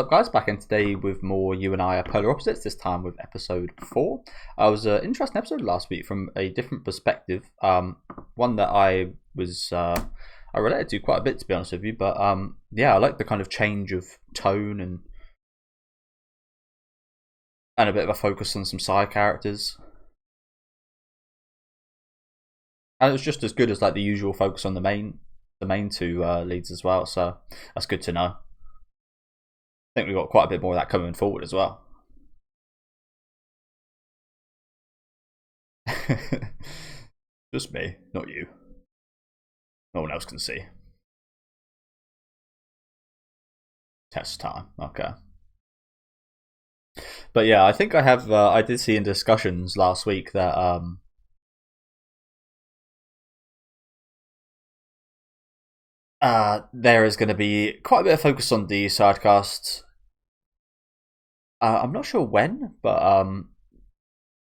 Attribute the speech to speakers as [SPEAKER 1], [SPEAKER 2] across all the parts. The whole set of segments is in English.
[SPEAKER 1] What's up, guys? Back in today with more You and I Are Polar Opposites, this time with episode 4. It was an interesting episode last week from a different perspective. One that I related to quite a bit, to be honest with you. But yeah, I like the kind of change of tone and a bit of a focus on some side characters. And it was just as good as like the usual focus on the main two leads as well. So that's good to know. I think we've got quite a bit more of that coming forward as well. Just me, not you. No one else can see. Test time. Okay. But yeah, I think I have. I did see in discussions last week that there is going to be quite a bit of focus on the sidecast. I'm not sure when, but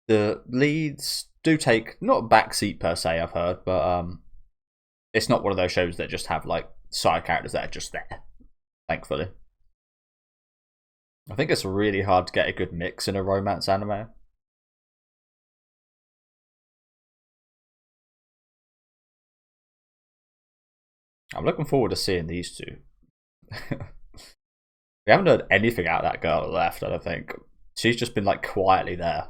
[SPEAKER 1] the leads do take not a backseat per se. I've heard, but it's not one of those shows that just have like side characters that are just there. Thankfully, I think it's really hard to get a good mix in a romance anime. I'm looking forward to seeing these two. We haven't heard anything out of that girl left, I don't think. She's just been like quietly there.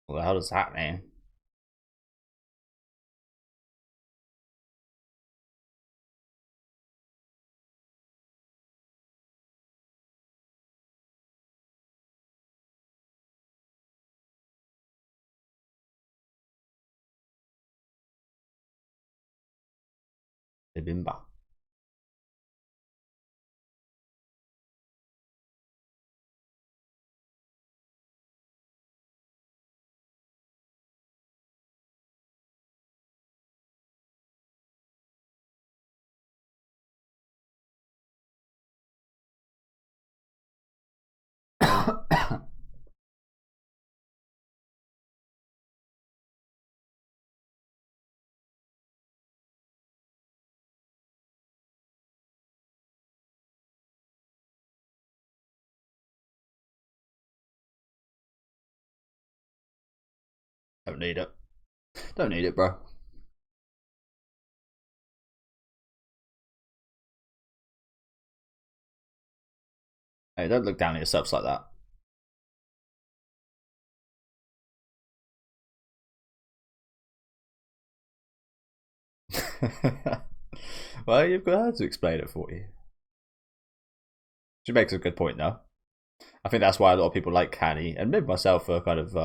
[SPEAKER 1] What the hell does that mean? Bimba. Don't need it. Don't need it, bro. Hey, don't look down at yourselves like that. Well, you've got her to explain it for you. She makes a good point, though. I think that's why a lot of people like Canny, and maybe myself are kind of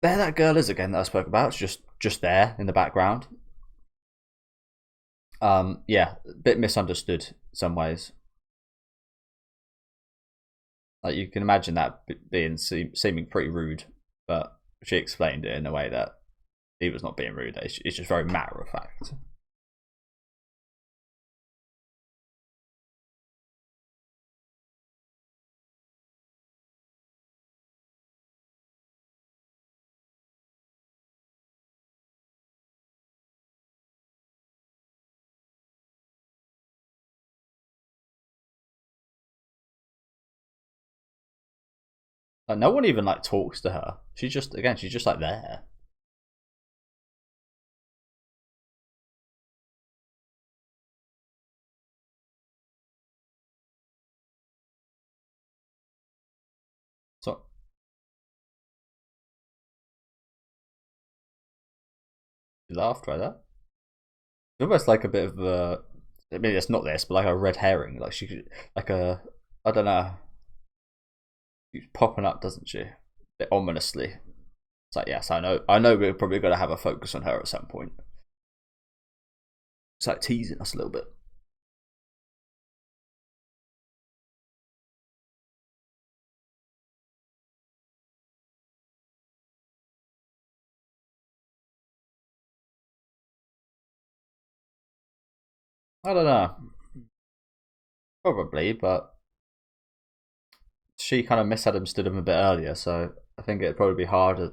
[SPEAKER 1] there that girl is again that I spoke about. It's just there in the background. Yeah, a bit misunderstood in some ways. Like you can imagine that being seeming pretty rude, but she explained it in a way that he was not being rude. It's just very matter of fact. Like no one even like talks to her. She's just like there. So You laughed right there. It's almost like a bit of a. I mean, it's not this, but like a red herring. Like she could, like a. I don't know. She's popping up, doesn't she? A bit ominously. It's like, yes, I know. I know we're probably going to have a focus on her at some point. It's like teasing us a little bit. I don't know. Probably, but she kind of misunderstood him a bit earlier, so I think it'd probably be harder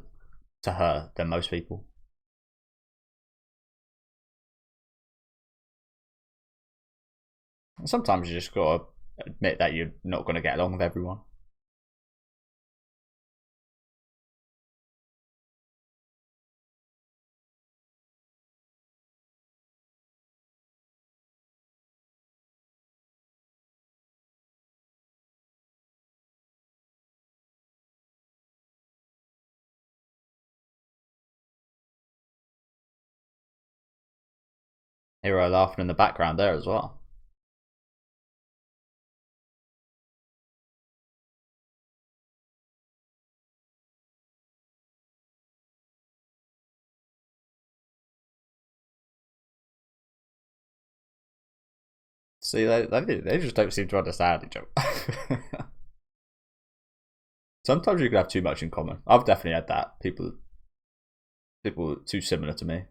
[SPEAKER 1] to her than most people. And sometimes you just gotta admit that you're not going to get along with everyone. Hear her laughing in the background there as well. See, they just don't seem to understand each other. Sometimes you can have too much in common. I've definitely had that. People too similar to me,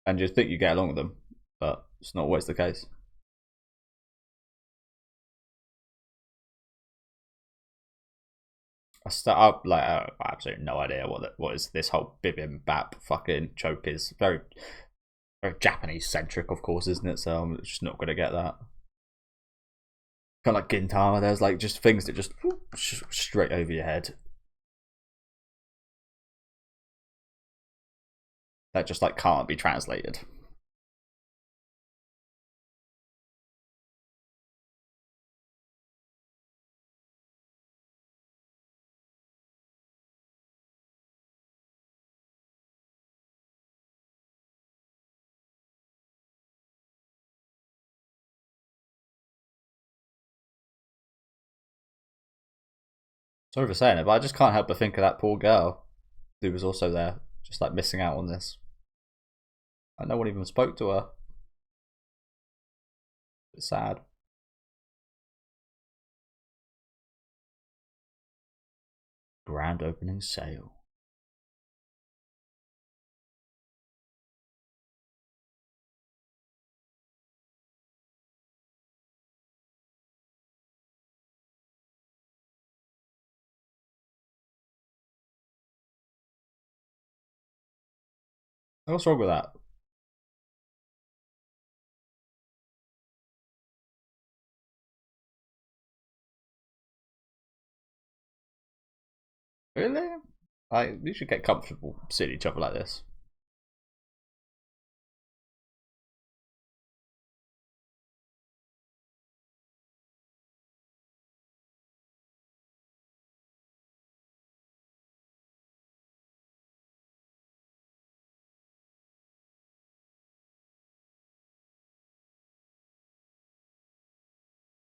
[SPEAKER 1] and you think you get along with them, but it's not always the case. I start up like I have absolutely no idea what is this whole bibimbap fucking choke is. Very very Japanese centric, of course, isn't it? So I'm just not gonna get that. Kind of like Gintama. There's like just things that just straight over your head. That just like can't be translated. Sorry for saying it, but I just can't help but think of that poor girl who was also there, just like missing out on this. And no one even spoke to her. It's sad. Grand opening sale. What's wrong with that? Really? Like, we should get comfortable seeing each other like this.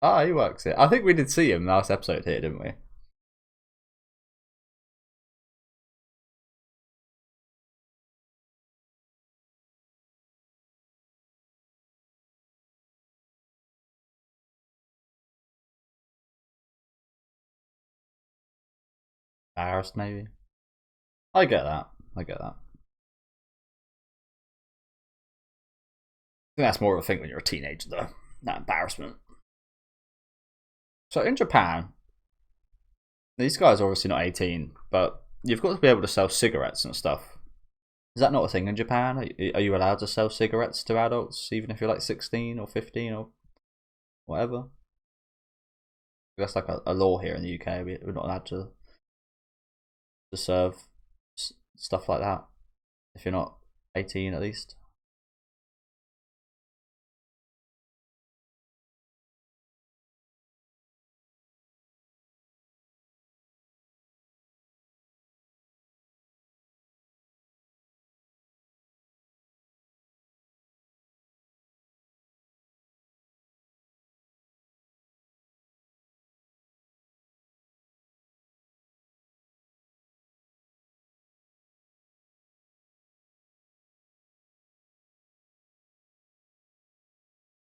[SPEAKER 1] Ah, he works here. I think we did see him last episode here, didn't we? Embarrassed, maybe. I get that. I get that. I think that's more of a thing when you're a teenager, though. That embarrassment. So in Japan, these guys are obviously not 18, but you've got to be able to sell cigarettes and stuff. Is that not a thing in Japan? Are you allowed to sell cigarettes to adults, even if you're like 16 or 15 or whatever? That's like a law here in the UK. We're not allowed to serve stuff like that if you're not 18 at least.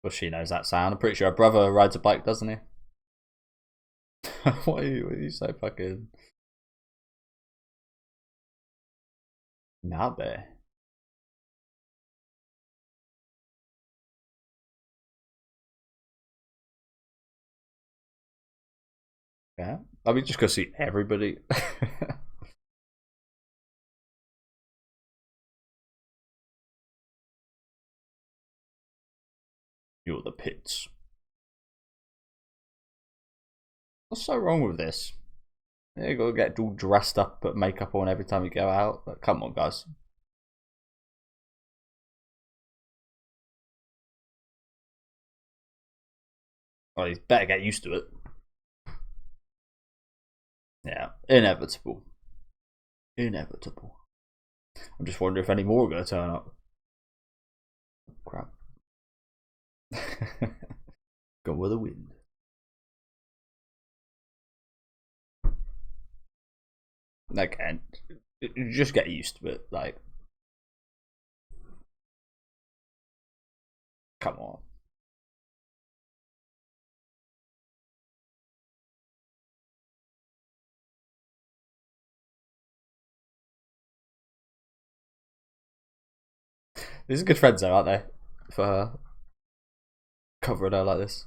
[SPEAKER 1] Well, she knows that sound. I'm pretty sure her brother rides a bike, doesn't he? What are you so fucking out there? Yeah, I mean, just go see everybody. You're the pits. What's so wrong with this? You gotta get all dressed up, put makeup on every time you go out. But come on, guys. Well, you better get used to it. Yeah, inevitable. Inevitable. I'm just wondering if any more are gonna turn up. Crap. Go with the wind. Again, just get used to it. Like, come on. These are good friends, though, aren't they? For her. Covering her like this.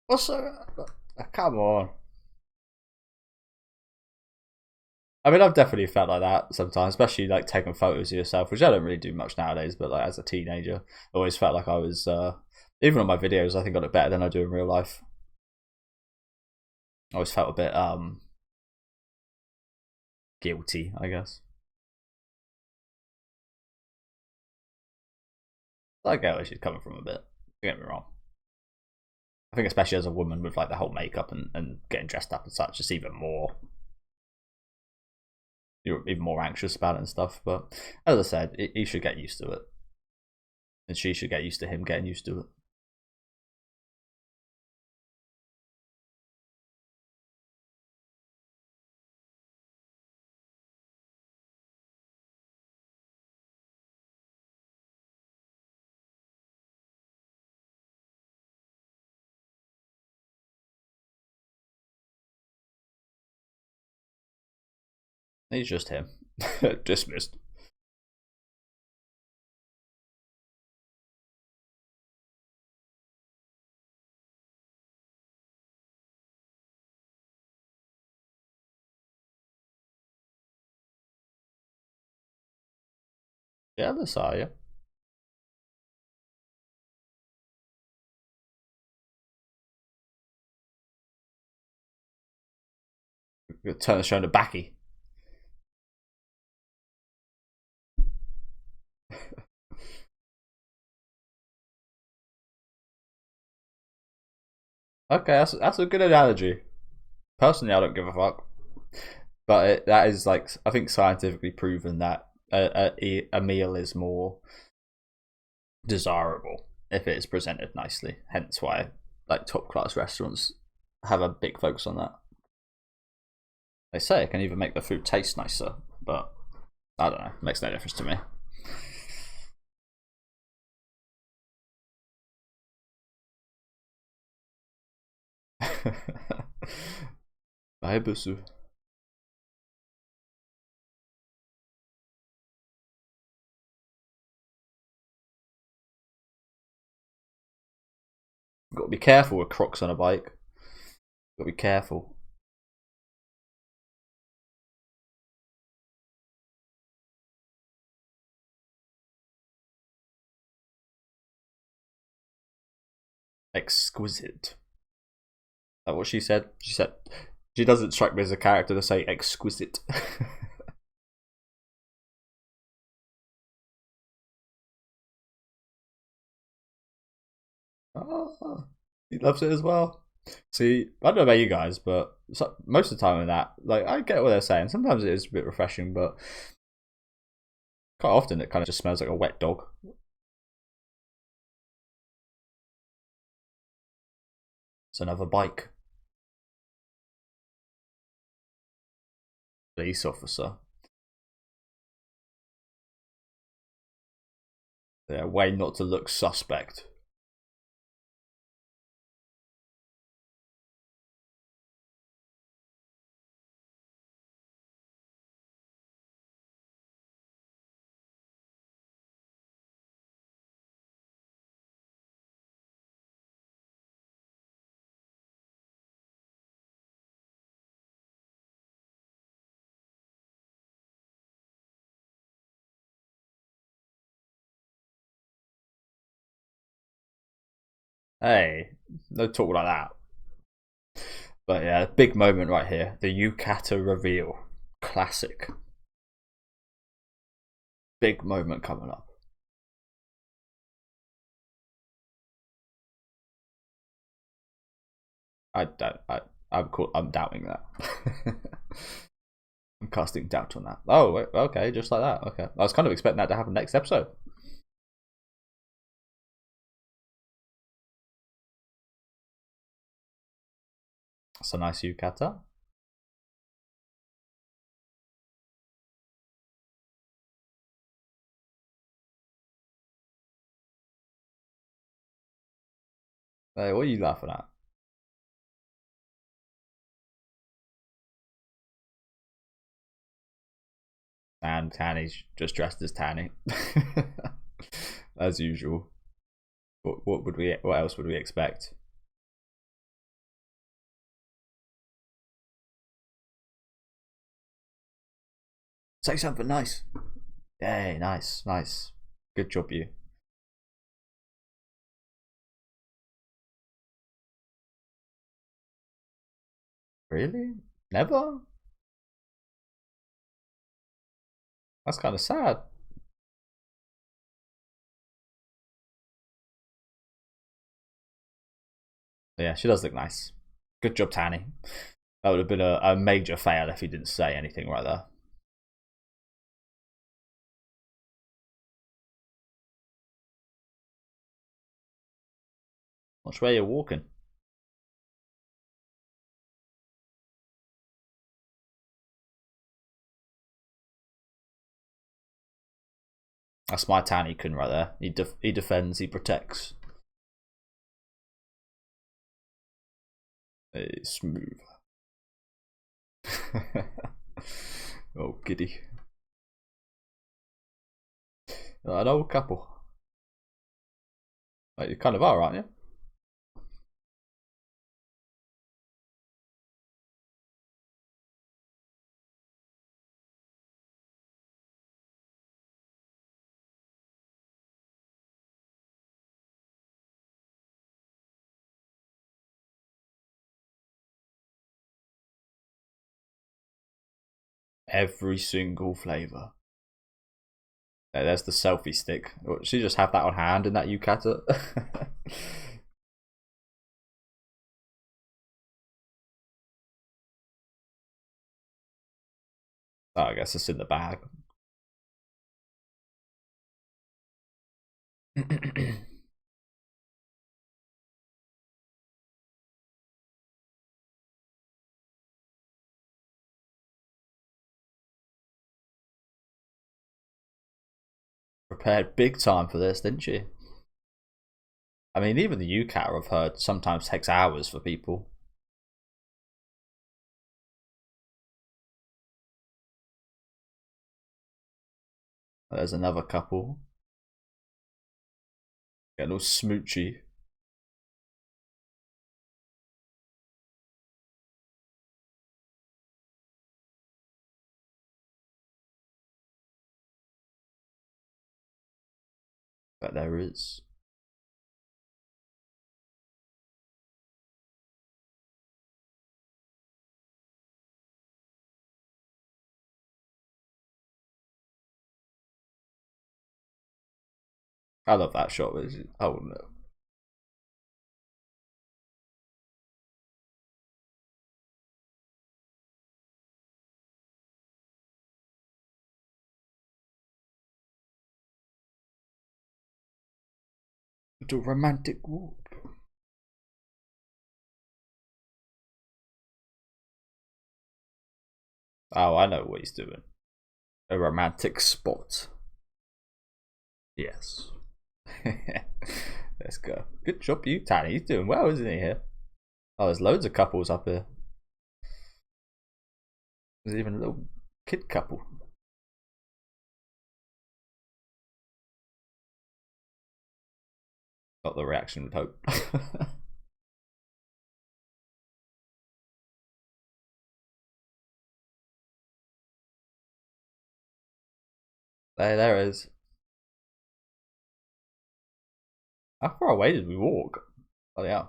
[SPEAKER 1] Also, come on. I mean, I've definitely felt like that sometimes, especially like taking photos of yourself, which I don't really do much nowadays. But like as a teenager, I always felt like I was, even on my videos, I think I look better than I do in real life. I always felt a bit guilty, I guess. I get where she's coming from a bit. Don't get me wrong. I think especially as a woman with like the whole makeup and getting dressed up and such, it's even more, you're even more anxious about it and stuff. But as I said, he should get used to it, and she should get used to him getting used to it. He's just him. Dismissed. Yeah, I saw you. Turn the show into backy. Okay, that's a good analogy. Personally, I don't give a fuck, but that is like I think scientifically proven that a meal is more desirable if it is presented nicely. Hence why like top class restaurants have a big focus on that. They say it can even make the food taste nicer, but I don't know. It makes no difference to me. Bye, Got to be careful with Crocs on a bike. Got to be careful. Exquisite. That's what she said. She said she doesn't strike me as a character to say exquisite. Oh, he loves it as well. See, I don't know about you guys, but most of the time in that, like, I get what they're saying. Sometimes it is a bit refreshing, but Quite often it kind of just smells like a wet dog. It's another bike. Police officer. Yeah, way not to look suspect. Hey, no talk like that. But yeah, big moment right here. The Yukata reveal. Classic. Big moment coming up. I don't. I'm doubting that. I'm casting doubt on that. Oh, okay, just like that. Okay, I was kind of expecting that to happen next episode. It's a nice yukata. Hey, what are you laughing at? And Tanny's just dressed as Tanny, as usual. What would we? What else would we expect? Say something nice. Yay, nice, nice. Good job, you. Really? Never? That's kind of sad. Yeah, she does look nice. Good job, Tanny. That would have been a major fail if he didn't say anything right there. Watch where you're walking. That's my Tanny-kun right there. He defends, he protects. It's smooth. Oh, giddy. An old couple. You kind of are, aren't you? Every single flavour. There's the selfie stick. She just have that on hand in that yukata. Oh, I guess it's in the bag. Prepared big time for this, didn't she? I mean, even the yukata I've heard sometimes takes hours for people. There's another couple. Getting all smoochy. But there is. I love that shot. Oh no. The romantic walk. Oh, I know what he's doing. A romantic spot. Yes. Let's go. Good job, you, Tanny. He's doing well, isn't he, here? Oh, there's loads of couples up here. There's even a little kid couple. Not the reaction would hope. There it is. How far away did we walk? Oh yeah.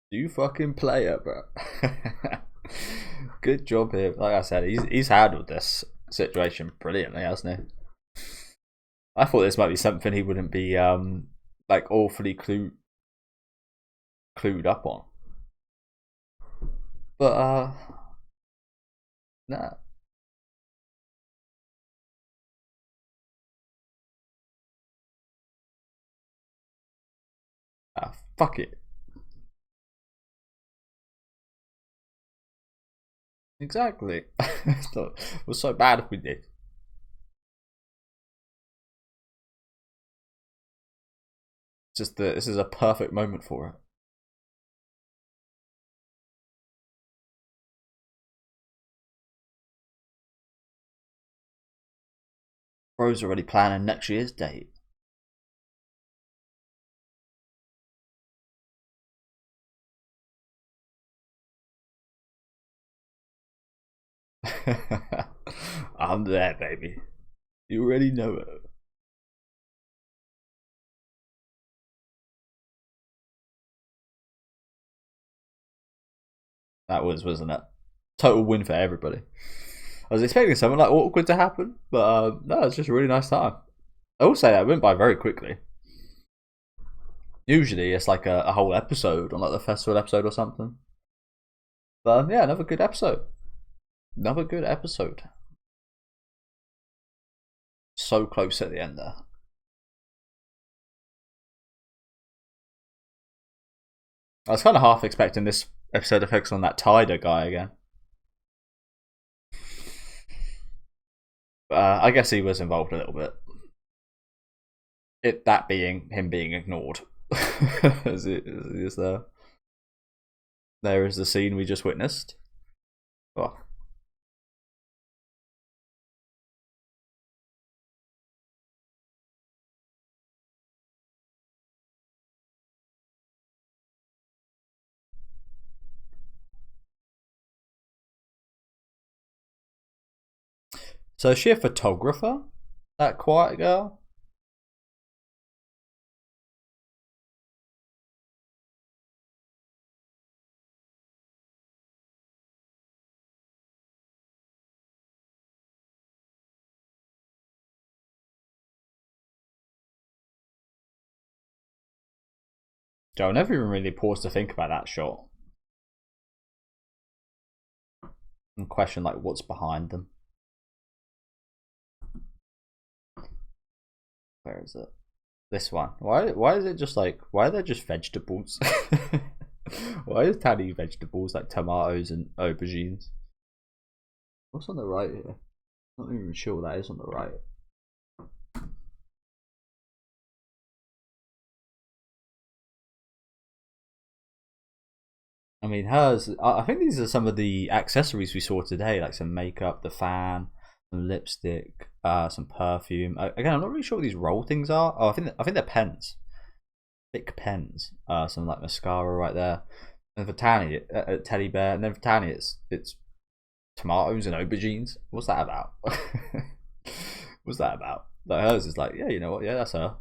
[SPEAKER 1] You fucking player, bro. Good job here. Like I said, he's handled this situation brilliantly, hasn't he? I thought this might be something he wouldn't be like awfully clued up on. But nah. Fuck it. Exactly. It was so bad if we did. Just this is a perfect moment for it. Bro's already planning next year's date. I'm there, baby. You already know it. That was, wasn't it? Total win for everybody. I was expecting something like awkward to happen, but no, it's just a really nice time. I will say that it went by very quickly. Usually it's like a whole episode on like the festival episode or something. But yeah, another good episode. Another good episode. So close at the end there. I was kind of half expecting this episode to focus on that Tider guy again. I guess he was involved a little bit. That being him being ignored. Is there? There is the scene we just witnessed. Oh. So is she a photographer? That quiet girl? Joe, I never even really paused to think about that shot. And question like what's behind them. Where is it? This one. Why is it just like why are there just vegetables? Why is Tanny vegetables like tomatoes and aubergines? What's on the right here? I'm not even sure what that is on the right. I mean, hers. I think these are some of the accessories we saw today, like some makeup, the fan, some lipstick, some perfume. Again, I'm not really sure what these roll things are. Oh, I think they're pens, thick pens. Some like mascara right there. And for Tanny, teddy bear, and then for Tanny, it's tomatoes and aubergines. What's that about? What's that about? Like hers is like, yeah, you know what? Yeah, that's her.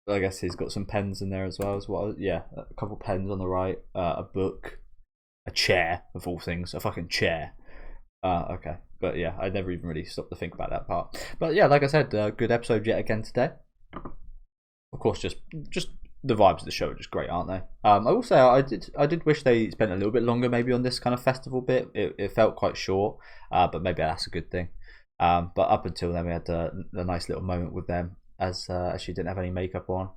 [SPEAKER 1] I guess he's got some pens in there as well. Yeah, a couple pens on the right, a book, a chair of all things, a fucking chair. Okay, but yeah, I never even really stopped to think about that part. But yeah, like I said, good episode yet again today. of course, just the vibes of the show are just great, aren't they? I will say I did wish they spent a little bit longer maybe on this kind of festival bit. It felt quite short, but maybe that's a good thing. But up until then, we had a nice little moment with them as she didn't have any makeup on,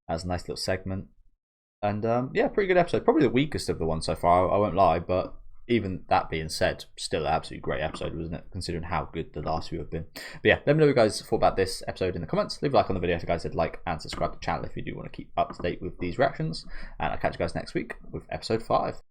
[SPEAKER 1] as a nice little segment. And yeah, pretty good episode. Probably the weakest of the ones so far, I won't lie, but even that being said, still an absolutely great episode, wasn't it? Considering how good the last few have been. But yeah, let me know what you guys thought about this episode in the comments. Leave a like on the video if you guys did like, and subscribe to the channel if you do want to keep up to date with these reactions. And I'll catch you guys next week with episode 5.